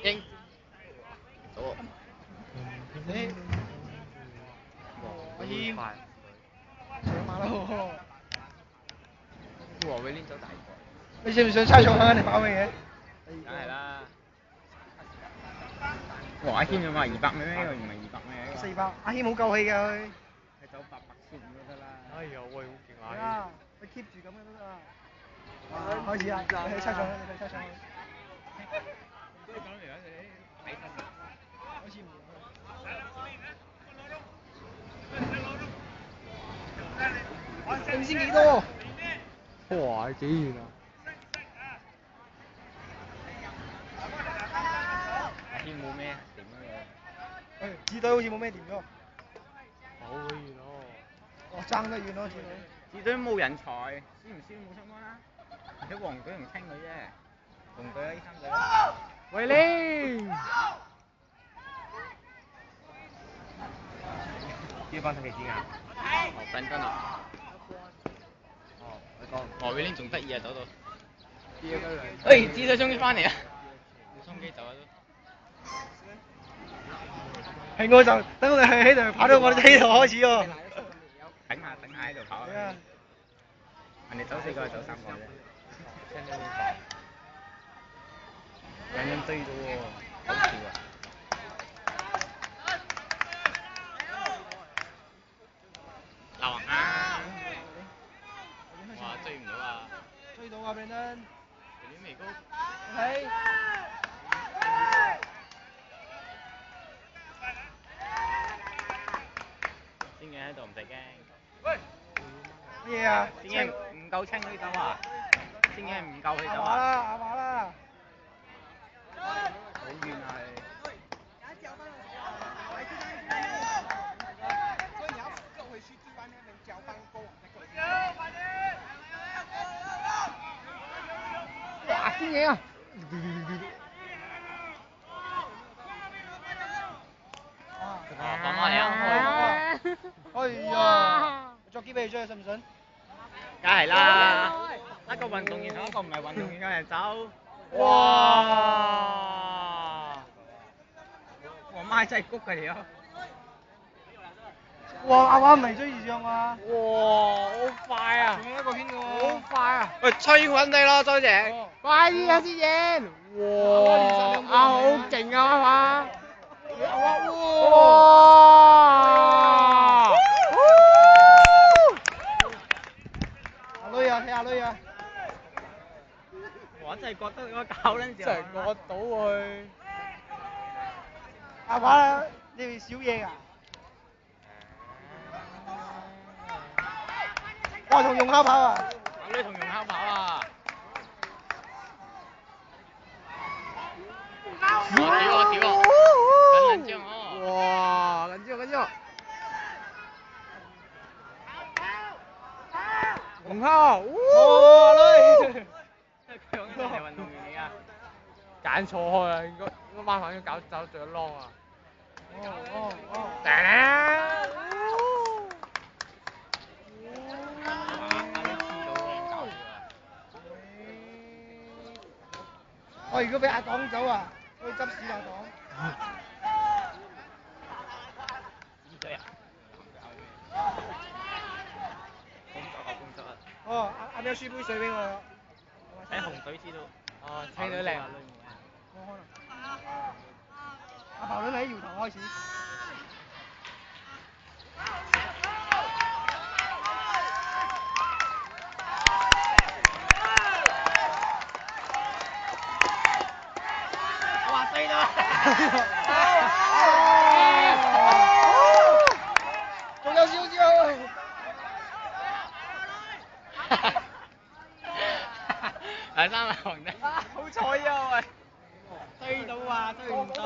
英，左，你阿謙，上馬咯！黃偉連走大個，你想唔想猜場啊？你跑乜嘢？梗係啦。黃阿謙要買200咩？佢唔係200咩400，阿謙好夠氣㗎佢。佢走800先都得啦。哎呀，喂，好勁啊！啊，佢 keep 住咁樣都得啦。開始啦，你去猜場啦，你去猜場啦。都講嚟講去，睇身啦。好似唔會。你先幾多？哇，幾遠啊！阿謙冇咩點啊紙隊好似冇咩掂咗。好遠哦！哇，爭得遠咯，紙隊。紙隊冇人才，輸唔輸冇相干啦。而且黃隊同青隊啫，紅隊啊呢3隊。偉廉，邊班睇幾錢啊？哦，等真啊！哦，你講黃偉廉仲得意啊，走到。誒，紙隊終於翻嚟啊！冇心機走啊都。係我就等我哋喺度跑到我哋喺度開始喎。等下喺度跑。係啊。人哋走4個，走3個啫。兩人追到喎，好笑啊！流啊！哇，追唔到啊！追到啊 ，Brandon！條面未高。係。先嘅喺度唔使驚。乜嘢啊？先嘅唔夠青嗰啲走啊！先嘅唔夠佢走啊！阿馬啦！好遠啊佢。哇，先嘢啊！哦，放馬嚟啊！哎呀，作機俾你追，信唔信？梗係啦，一個運動員同一個唔係運動員嘅人走。哇！我媽真係谷佢哋咯。哇，阿馬唔係追住上啊！哇，好快啊！仲有一個圈嘅喎。好快啊！喂，吹穩你咯，周姐。快啲啊，先贏！哇，好勁啊，係嘛？哇！阿女啊，睇下女啊！我真係覺得嗰搞撚時候。真係過到佢。阿馬，你哋少嘢㗎？哇，同容考跑啊！阿女同容考跑啊！屌啊！緊張哦！哇，緊張！紅烤，哇女！佢講緊係運動員嚟㗎。揀錯開啊！應該馬上要搞走最啷啊！我如果俾阿黨走啊，可以執屎阿黨。哦，阿喵輸杯水俾我。睇紅隊知道。哦，青隊靚。冇可能。阿彭女喺搖頭開始。哇！追到！仲有少少。第3位紅隊。好彩啊喂！追到啊！追唔到。